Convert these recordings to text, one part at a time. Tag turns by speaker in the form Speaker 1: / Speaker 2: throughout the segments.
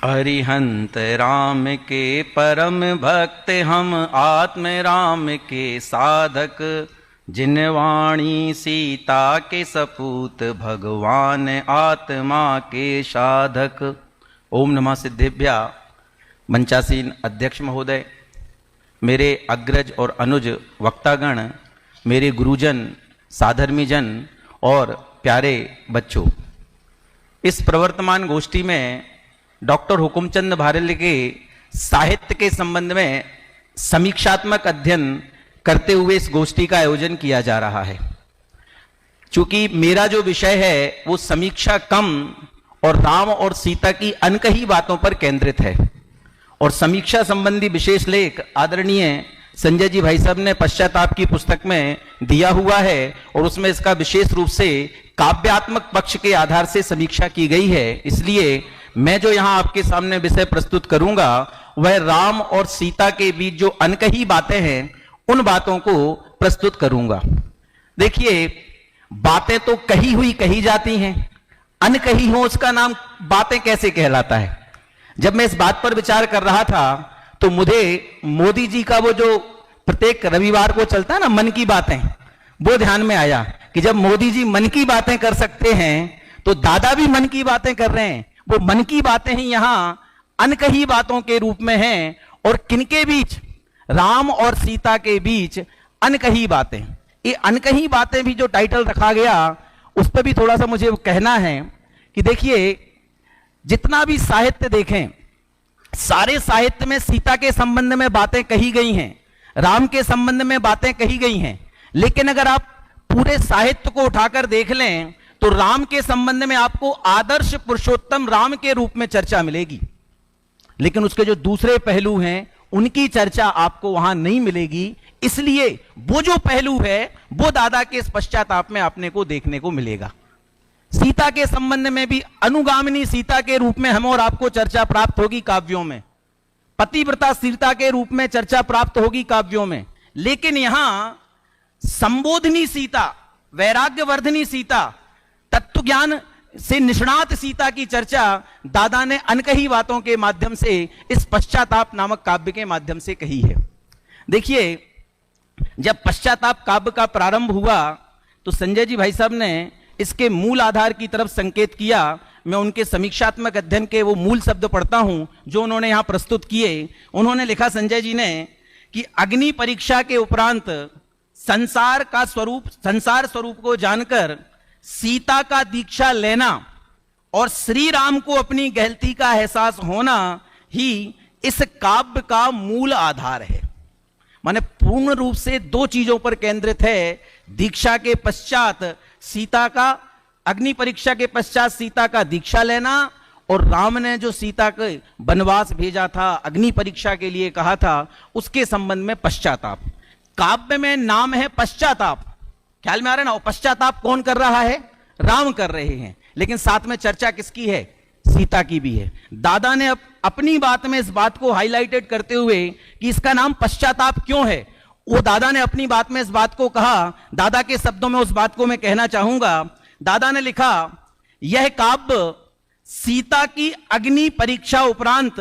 Speaker 1: अरिहंत राम के परम भक्त हम, आत्म राम के साधक, जिन वाणी सीता के सपूत, भगवान आत्मा के साधक। ओम नमः सिद्धेभ्या। मंचासीन अध्यक्ष महोदय, मेरे अग्रज और अनुज वक्तागण, मेरे गुरुजन, साधर्मीजन और प्यारे बच्चों, इस प्रवर्तमान गोष्ठी में डॉक्टर हुकुमचंद भारल के साहित्य के संबंध में समीक्षात्मक अध्ययन करते हुए इस गोष्ठी का आयोजन किया जा रहा है। चूंकि मेरा जो विषय है वो समीक्षा कम और राम और सीता की अनकही बातों पर केंद्रित है, और समीक्षा संबंधी विशेष लेख आदरणीय संजय जी भाई साहब ने पश्चाताप की पुस्तक में दिया हुआ है, और उसमें इसका विशेष रूप से काव्यात्मक पक्ष के आधार से समीक्षा की गई है। इसलिए मैं जो यहां आपके सामने विषय प्रस्तुत करूंगा वह राम और सीता के बीच जो अनकही बातें हैं उन बातों को प्रस्तुत करूंगा। देखिए, बातें तो कही हुई कही जाती हैं, अनकही हो उसका नाम बातें कैसे कहलाता है। जब मैं इस बात पर विचार कर रहा था तो मुझे मोदी जी का वो जो प्रत्येक रविवार को चलता है ना मन की बातें, वो ध्यान में आया कि जब मोदी जी मन की बातें कर सकते हैं तो दादा भी मन की बातें कर रहे हैं। वो मन की बातें ही यहां अनकही बातों के रूप में हैं, और किनके बीच? राम और सीता के बीच अनकही बातें। ये अनकही बातें भी जो टाइटल रखा गया उस पर भी थोड़ा सा मुझे कहना है कि देखिए, जितना भी साहित्य देखें, सारे साहित्य में सीता के संबंध में बातें कही गई हैं, राम के संबंध में बातें कही गई हैं, लेकिन अगर आप पूरे साहित्य को उठाकर देख लें तो राम के संबंध में आपको आदर्श पुरुषोत्तम राम के रूप में चर्चा मिलेगी, लेकिन उसके जो दूसरे पहलू हैं उनकी चर्चा आपको वहां नहीं मिलेगी। इसलिए वो जो पहलू है वो दादा के इस पश्चाताप में आपने को देखने को मिलेगा। सीता के संबंध में भी अनुगामिनी सीता के रूप में हम और आपको चर्चा प्राप्त होगी काव्यों में, पतिव्रता सीता के रूप में चर्चा प्राप्त होगी काव्यों में, लेकिन यहां संबोधनी सीता, वैराग्यवर्धनी सीता, तत्व ज्ञान से निष्णात सीता की चर्चा दादा ने अनकही बातों के माध्यम से इस पश्चाताप नामक काव्य के माध्यम से कही है। देखिए, जब पश्चाताप काव्य का प्रारंभ हुआ तो संजय जी भाई साहब ने इसके मूल आधार की तरफ संकेत किया। मैं उनके समीक्षात्मक अध्ययन के वो मूल शब्द पढ़ता हूं जो उन्होंने यहां प्रस्तुत किए। उन्होंने लिखा, संजय जी ने, कि अग्नि परीक्षा के उपरांत संसार स्वरूप को जानकर सीता का दीक्षा लेना और श्री राम को अपनी गलती का एहसास होना ही इस काव्य का मूल आधार है। माने पूर्ण रूप से दो चीजों पर केंद्रित है। दीक्षा के पश्चात सीता का, अग्नि परीक्षा के पश्चात सीता का दीक्षा लेना, और राम ने जो सीता के वनवास भेजा था, अग्नि परीक्षा के लिए कहा था, उसके संबंध में पश्चाताप। काव्य में नाम है पश्चाताप, ख्याल में आ रहा है ना? पश्चाताप कौन कर रहा है? राम कर रहे हैं, लेकिन साथ में चर्चा किसकी है? सीता की भी है। दादा ने अपनी बात में इस बात को हाईलाइटेड करते हुए कि इसका नाम पश्चाताप क्यों है, वो दादा ने अपनी बात में इस बात को कहा। दादा के शब्दों में उस बात को मैं कहना चाहूंगा। दादा ने लिखा, यह काव्य सीता की अग्नि परीक्षा उपरांत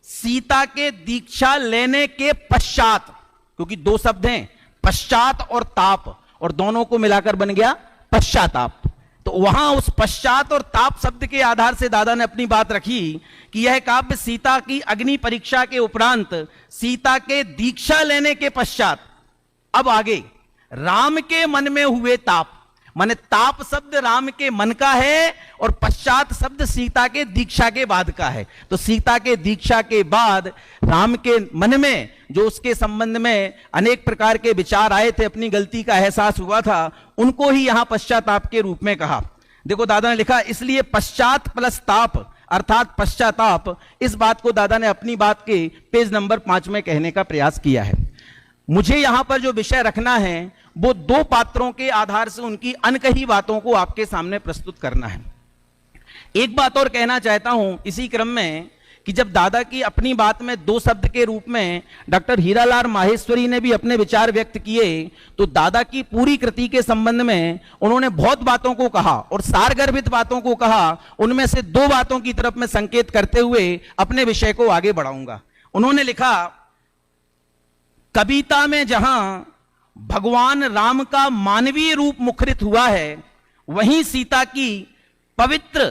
Speaker 1: सीता के दीक्षा लेने के पश्चात, क्योंकि दो शब्द हैं, पश्चात और ताप, और दोनों को मिलाकर बन गया पश्चाताप। तो वहां उस पश्चात और ताप शब्द के आधार से दादा ने अपनी बात रखी कि यह काव्य सीता की अग्नि परीक्षा के उपरांत सीता के दीक्षा लेने के पश्चात, अब आगे राम के मन में हुए ताप, माने ताप शब्द राम के मन का है और पश्चात शब्द सीता के दीक्षा के बाद का है। तो सीता के दीक्षा के बाद राम के मन में जो उसके संबंध में अनेक प्रकार के विचार आए थे, अपनी गलती का एहसास हुआ था, उनको ही यहां पश्चाताप के रूप में कहा। देखो, दादा ने लिखा, इसलिए पश्चात प्लस ताप अर्थात पश्चाताप, इस बात को दादा ने अपनी बात के पेज नंबर 5 में कहने का प्रयास किया है। मुझे यहां पर जो विषय रखना है वो दो पात्रों के आधार से उनकी अनकही बातों को आपके सामने प्रस्तुत करना है। एक बात और कहना चाहता हूं इसी क्रम में कि जब दादा की अपनी बात में दो शब्द के रूप में डॉक्टर हीरालाल माहेश्वरी ने भी अपने विचार व्यक्त किए, तो दादा की पूरी कृति के संबंध में उन्होंने बहुत बातों को कहा और सारगर्भित बातों को कहा। उनमें से दो बातों की तरफ मैं संकेत करते हुए अपने विषय को आगे बढ़ाऊंगा। उन्होंने लिखा, कविता में जहां भगवान राम का मानवीय रूप मुखरित हुआ है, वहीं सीता की पवित्र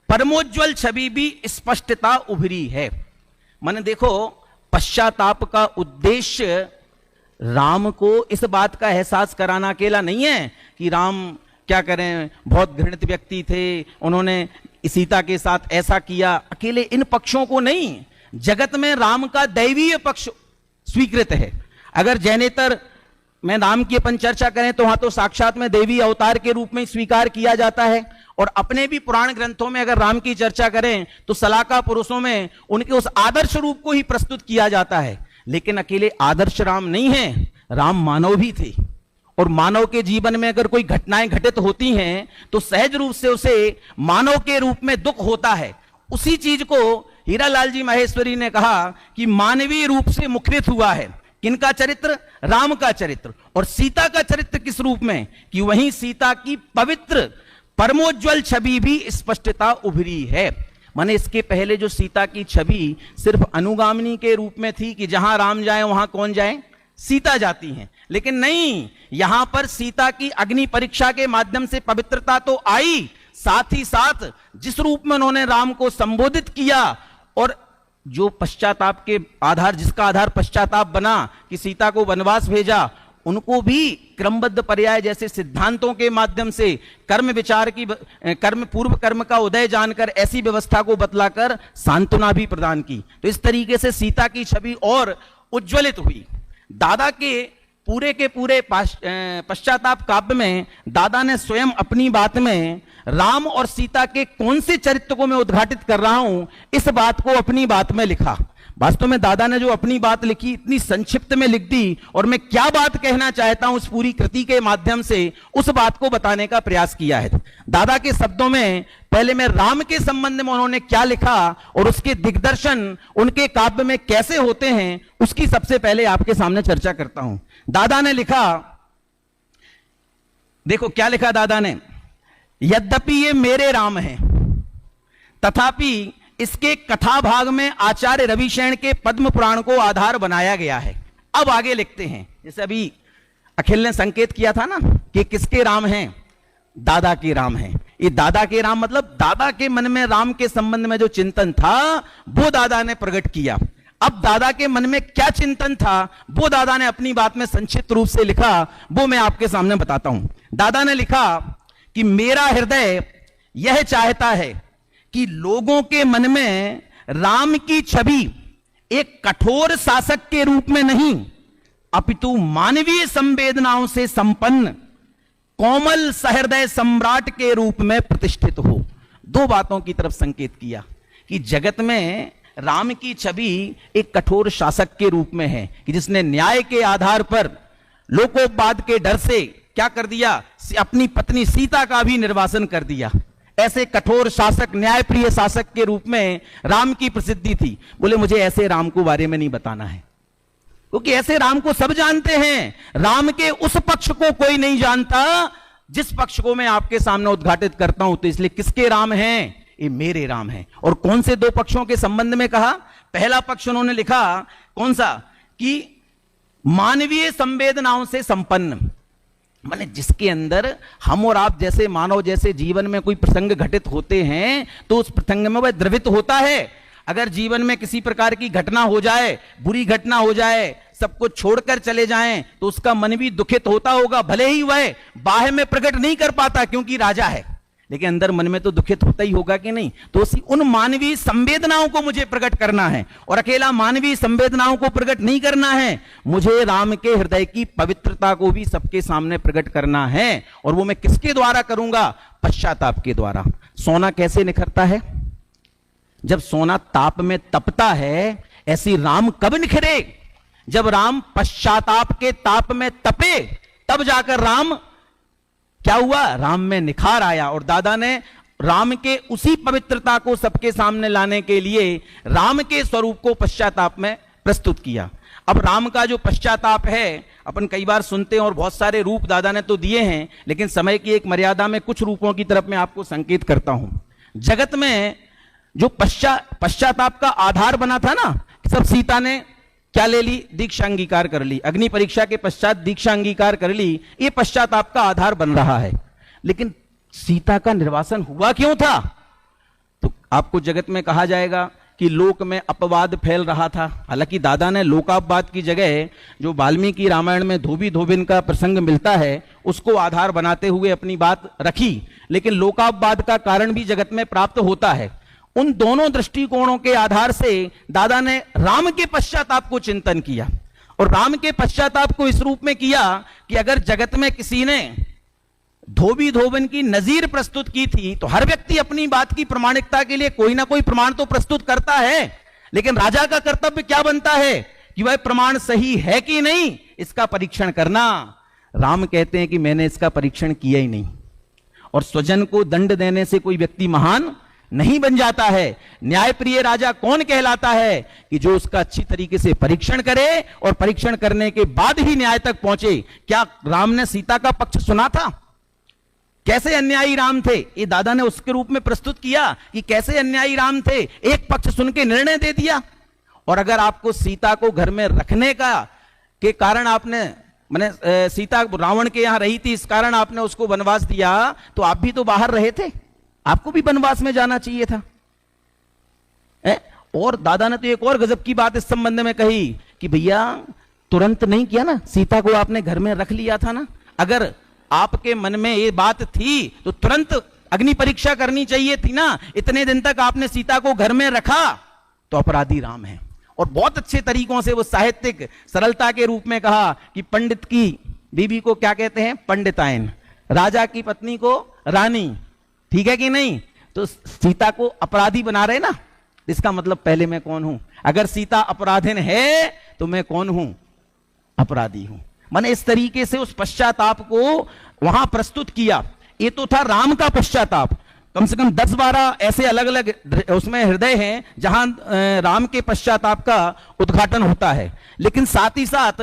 Speaker 1: परमोज्वल छवि भी स्पष्टता उभरी है। माने देखो, पश्चाताप का उद्देश्य राम को इस बात का एहसास कराना अकेला नहीं है कि राम क्या करें, बहुत घृणित व्यक्ति थे, उन्होंने सीता के साथ ऐसा किया, अकेले इन पक्षों को नहीं, जगत में राम का दैवीय पक्ष स्वीकृत है। अगर जैनेतर में राम की अपन चर्चा करें तो वहां तो साक्षात में देवी अवतार के रूप में स्वीकार किया जाता है, और अपने भी पुराण ग्रंथों में अगर राम की चर्चा करें तो सलाका पुरुषों में उनके उस आदर्श रूप को ही प्रस्तुत किया जाता है। लेकिन अकेले आदर्श राम नहीं है, राम मानव भी थे, और मानव के जीवन में अगर कोई घटनाएं घटित होती हैं तो सहज रूप से उसे मानव के रूप में दुख होता है। उसी चीज को हीरालाल जी माहेश्वरी ने कहा कि मानवीय रूप से मुखरित हुआ है। किनका चरित्र? राम का चरित्र। और सीता का चरित्र किस रूप में? कि वहीं सीता की पवित्र परमोज्वल छवि भी स्पष्टता उभरी है। माने इसके पहले जो सीता की छवि सिर्फ अनुगामिनी के रूप में थी कि जहां राम जाए वहां कौन जाए, सीता जाती हैं, लेकिन नहीं, यहां पर सीता की अग्नि परीक्षा के माध्यम से पवित्रता तो आई, साथ ही साथ जिस रूप में उन्होंने राम को संबोधित किया और जो पश्चाताप के आधार, जिसका आधार पश्चाताप बना कि सीता को वनवास भेजा, उनको भी क्रमबद्ध पर्याय जैसे सिद्धांतों के माध्यम से कर्म विचार की, कर्म पूर्व कर्म का उदय जानकर ऐसी व्यवस्था को बतलाकर सांत्वना भी प्रदान की। तो इस तरीके से सीता की छवि और उज्ज्वलित हुई। दादा के पूरे पश्चाताप काव्य में दादा ने स्वयं अपनी बात में राम और सीता के कौन से चरित्र को मैं उद्घाटित कर रहा हूं, इस बात को अपनी बात में लिखा। वास्तव में दादा ने जो अपनी बात लिखी इतनी संक्षिप्त में लिख दी, और मैं क्या बात कहना चाहता हूं उस पूरी कृति के माध्यम से उस बात को बताने का प्रयास किया है। दादा के शब्दों में पहले मैं राम के संबंध में उन्होंने क्या लिखा और उसके दिग्दर्शन उनके काव्य में कैसे होते हैं, उसकी सबसे पहले आपके सामने चर्चा करता हूं। दादा ने लिखा, देखो क्या लिखा दादा ने, यद्यपि ये मेरे राम हैं, तथापि इसके कथा भाग में आचार्य रविशैन के पद्म पुराण को आधार बनाया गया है। अब आगे लिखते हैं, जैसे अभी अखिल ने संकेत किया था ना कि किसके राम हैं, दादा के राम हैं। ये दादा के राम मतलब दादा के मन में राम के संबंध में जो चिंतन था वो दादा ने प्रकट किया। अब दादा के मन में क्या चिंतन था वो दादा ने अपनी बात में संक्षिप्त रूप से लिखा, वो मैं आपके सामने बताता हूं। दादा ने लिखा कि मेरा हृदय यह चाहता है कि लोगों के मन में राम की छवि एक कठोर शासक के रूप में नहीं, अपितु मानवीय संवेदनाओं से संपन्न कोमल सहृदय सम्राट के रूप में प्रतिष्ठित हो। दो बातों की तरफ संकेत किया कि जगत में राम की छवि एक कठोर शासक के रूप में है कि जिसने न्याय के आधार पर लोकोपवाद के डर से क्या कर दिया, अपनी पत्नी सीता का भी निर्वासन कर दिया। ऐसे कठोर शासक, न्यायप्रिय शासक के रूप में राम की प्रसिद्धि थी। बोले मुझे ऐसे राम को बारे में नहीं बताना है, क्योंकि ऐसे राम को सब जानते हैं, राम के उस पक्ष को कोई नहीं जानता जिस पक्ष को मैं आपके सामने उद्घाटित करता हूं। तो इसलिए किसके राम हैं? ये मेरे राम हैं। और कौन से दो पक्षों के संबंध में कहा? पहला पक्ष उन्होंने लिखा कौन सा, कि मानवीय संवेदनाओं से संपन्न, माने जिसके अंदर हम और आप जैसे मानव जैसे जीवन में कोई प्रसंग घटित होते हैं तो उस प्रसंग में वह द्रवित होता है। अगर जीवन में किसी प्रकार की घटना हो जाए, बुरी घटना हो जाए, सब कुछ छोड़कर चले जाएं, तो उसका मन भी दुखित होता होगा, भले ही वह बाहर में प्रकट नहीं कर पाता क्योंकि राजा है, लेकिन अंदर मन में तो दुखित होता ही होगा कि नहीं। तो उन मानवीय संवेदनाओं को मुझे प्रकट करना है, और अकेला मानवीय संवेदनाओं को प्रकट नहीं करना है, मुझे राम के हृदय की पवित्रता को भी सबके सामने प्रकट करना है। और वो मैं किसके द्वारा करूंगा? पश्चाताप के द्वारा। सोना कैसे निखरता है? जब सोना ताप में तपता है, ऐसी राम कब निखरे? जब राम पश्चाताप के ताप में तपे, तब जाकर राम क्या हुआ? राम में निखार आया। और दादा ने राम के उसी पवित्रता को सबके सामने लाने के लिए राम के स्वरूप को पश्चाताप में प्रस्तुत किया। अब राम का जो पश्चाताप है अपन कई बार सुनते हैं और बहुत सारे रूप दादा ने तो दिए हैं, लेकिन समय की एक मर्यादा में कुछ रूपों की तरफ मैं आपको संकेत करता हूं। जगत में जो पश्चाताप का आधार बना था ना, सब सीता ने क्या ले ली? दीक्षा अंगीकार कर ली। अग्नि परीक्षा के पश्चात दीक्षा अंगीकार कर ली, ये पश्चाताप का आधार बन रहा है। लेकिन सीता का निर्वासन हुआ क्यों था? तो आपको जगत में कहा जाएगा कि लोक में अपवाद फैल रहा था। हालांकि दादा ने लोकापवाद की जगह जो वाल्मीकि रामायण में धोबी धोबिन का प्रसंग मिलता है उसको आधार बनाते हुए अपनी बात रखी, लेकिन लोकापवाद का कारण भी जगत में प्राप्त होता है। उन दोनों दृष्टिकोणों के आधार से दादा ने राम के पश्चाताप को चिंतन किया, और राम के पश्चाताप को इस रूप में किया कि अगर जगत में किसी ने धोबी धोबन की नजीर प्रस्तुत की थी तो हर व्यक्ति अपनी बात की प्रमाणिकता के लिए कोई ना कोई प्रमाण तो प्रस्तुत करता है, लेकिन राजा का कर्तव्य क्या बनता है कि वह प्रमाण सही है कि नहीं इसका परीक्षण करना। राम कहते हैं कि मैंने इसका परीक्षण किया ही नहीं, और स्वजन को दंड देने से कोई व्यक्ति महान नहीं बन जाता है। न्यायप्रिय राजा कौन कहलाता है? कि जो उसका अच्छी तरीके से परीक्षण करे और परीक्षण करने के बाद ही न्याय तक पहुंचे। क्या राम ने सीता का पक्ष सुना था? कैसे अन्यायी राम थे? ये दादा ने उसके रूप में प्रस्तुत किया कि कैसे अन्यायी राम थे, एक पक्ष सुन के निर्णय दे दिया। और अगर आपको सीता को घर में रखने का के कारण आपने माने सीता रावण के यहां रही थी इस कारण आपने उसको वनवास दिया, तो आप भी तो बाहर रहे थे, आपको भी वनवास में जाना चाहिए था। और दादा ने तो एक और गजब की बात इस संबंध में कही कि भैया तुरंत नहीं किया ना, सीता को आपने घर में रख लिया था ना। अगर आपके मन में ये बात थी तो तुरंत अग्नि परीक्षा करनी चाहिए थी ना। इतने दिन तक आपने सीता को घर में रखा तो अपराधी राम है। और बहुत अच्छे तरीकों से वो साहित्यिक सरलता के रूप में कहा कि पंडित की बीबी को क्या कहते हैं? पंडितायन। राजा की पत्नी को रानी। ठीक है कि नहीं? तो सीता को अपराधी बना रहे ना, इसका मतलब पहले मैं कौन हूं? अगर सीता अपराधीन है तो मैं कौन हूं? अपराधी हूं। मैंने इस तरीके से उस पश्चाताप को वहां प्रस्तुत किया। ये तो था राम का पश्चाताप। कम से कम 10-12 ऐसे अलग अलग उसमें हृदय हैं जहां राम के पश्चाताप का उद्घाटन होता है। लेकिन साथ ही साथ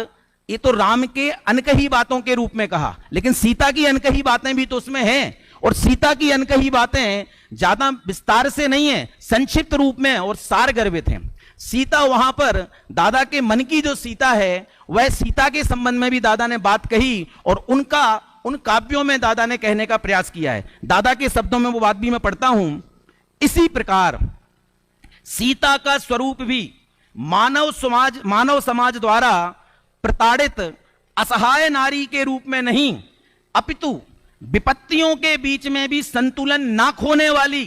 Speaker 1: ये तो राम के अनकही बातों के रूप में कहा, लेकिन सीता की अनकही बातें भी तो उसमें हैं। और सीता की अनकही बातें ज्यादा विस्तार से नहीं है, संक्षिप्त रूप में और सार गर्भित हैं। सीता वहां पर दादा के मन की जो सीता है वह सीता के संबंध में भी दादा ने बात कही, और उन काव्यों में दादा ने कहने का प्रयास किया है। दादा के शब्दों में वो बात भी मैं पढ़ता हूं। इसी प्रकार सीता का स्वरूप भी मानव समाज द्वारा प्रताड़ित असहाय नारी के रूप में नहीं, अपितु विपत्तियों के बीच में भी संतुलन ना खोने वाली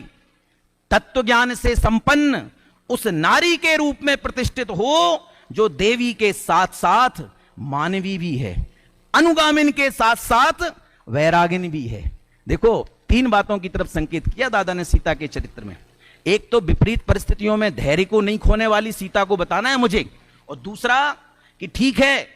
Speaker 1: तत्व ज्ञान से संपन्न उस नारी के रूप में प्रतिष्ठित हो जो देवी के साथ साथ मानवी भी है, अनुगामिन के साथ साथ वैरागिन भी है। देखो 3 बातों की तरफ संकेत किया दादा ने सीता के चरित्र में। एक तो विपरीत परिस्थितियों में धैर्य को नहीं खोने वाली सीता को बताना है मुझे, और दूसरा कि ठीक है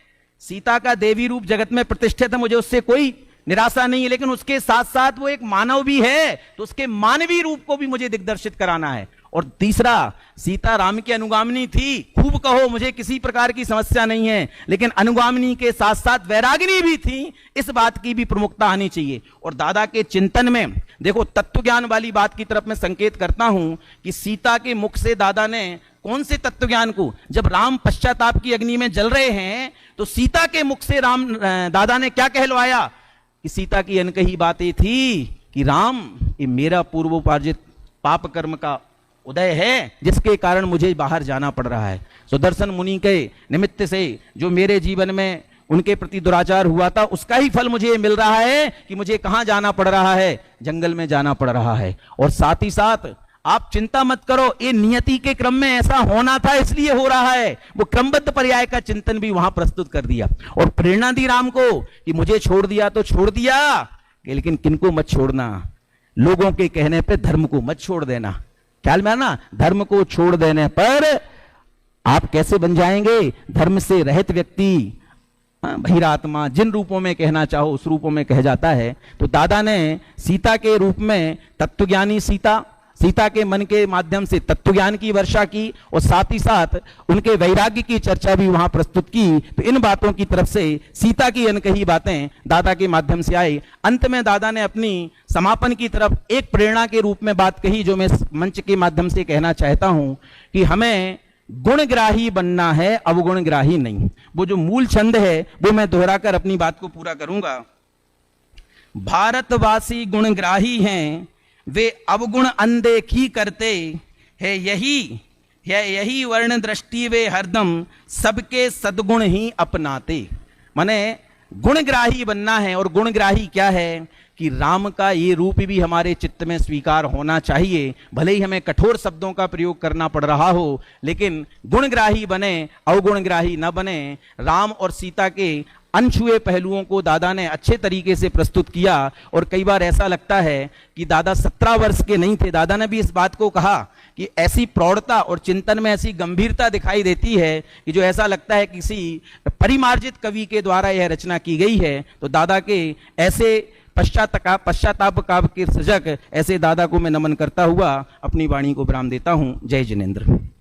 Speaker 1: सीता का देवी रूप जगत में प्रतिष्ठित है, मुझे उससे कोई निराशा नहीं है, लेकिन उसके साथ साथ वो एक मानव भी है, तो उसके मानवीय रूप को भी मुझे दिग्दर्शित कराना है। और तीसरा, सीता राम की अनुगामिनी थी, खूब कहो मुझे किसी प्रकार की समस्या नहीं है, लेकिन अनुगामिनी के साथ साथ वैरागिनी भी थी, इस बात की भी प्रमुखता आनी चाहिए। और दादा के चिंतन में देखो तत्व ज्ञान वाली बात की तरफ मैं संकेत करता हूं कि सीता के मुख से दादा ने कौन से तत्व ज्ञान को, जब राम पश्चाताप की अग्नि में जल रहे हैं तो सीता के मुख से दादा ने क्या कहलवाया कि सीता की अनकही बातें थी कि राम ये मेरा पूर्वोपार्जित पाप कर्म का उदय है जिसके कारण मुझे बाहर जाना पड़ रहा है। सुदर्शन मुनि के निमित्त से जो मेरे जीवन में उनके प्रति दुराचार हुआ था उसका ही फल मुझे मिल रहा है कि मुझे कहां जाना पड़ रहा है, जंगल में जाना पड़ रहा है। और साथ ही साथ आप चिंता मत करो, ये नियति के क्रम में ऐसा होना था इसलिए हो रहा है। वो क्रमबद्ध पर्याय का चिंतन भी वहां प्रस्तुत कर दिया और प्रेरणा दी राम को कि मुझे छोड़ दिया तो छोड़ दिया, लेकिन किनको मत छोड़ना, लोगों के कहने पे धर्म को मत छोड़ देना। ख्याल में आना, धर्म को छोड़ देने पर आप कैसे बन जाएंगे, धर्म से रहित व्यक्ति
Speaker 2: बहिरात्मा, जिन रूपों में कहना चाहो उस रूपों में कह जाता है। तो दादा ने सीता के रूप में तत्वज्ञानी सीता के मन के माध्यम से तत्वज्ञान की वर्षा की और साथ ही साथ उनके वैराग्य की चर्चा भी वहां प्रस्तुत की। तो इन बातों की तरफ से सीता की अनकही बातें दादा के माध्यम से आई। अंत में दादा ने अपनी समापन की तरफ एक प्रेरणा के रूप में बात कही, जो मैं मंच के माध्यम से कहना चाहता हूं कि हमें गुणग्राही बनना है, अवगुणग्राही नहीं। वो जो मूल छंद है वो मैं दोहराकर अपनी बात को पूरा करूंगा। भारतवासी गुणग्राही हैं, वे अवगुण अनदेखी करते है, यही वर्ण दृष्टि वे हरदम सबके सद्गुण ही अपनाते। माने गुणग्राही बनना है। और गुणग्राही क्या है कि राम का ये रूप भी हमारे चित्त में स्वीकार होना चाहिए। भले ही हमें कठोर शब्दों का प्रयोग करना पड़ रहा हो, लेकिन गुणग्राही बने, अवगुणग्राही न बने। राम और सीता के अनछुए पहलुओं को दादा ने अच्छे तरीके से प्रस्तुत किया। और कई बार ऐसा लगता है कि दादा 17 वर्ष के नहीं थे। दादा ने भी इस बात को कहा कि ऐसी प्रौढ़ता और चिंतन में ऐसी गंभीरता दिखाई देती है कि जो ऐसा लगता है किसी परिमार्जित कवि के द्वारा यह रचना की गई है। तो दादा के ऐसे पश्चाताप काव्य के सृजक ऐसे दादा को मैं नमन करता हुआ अपनी वाणी को विराम देता हूं। जय जिनेन्द्र।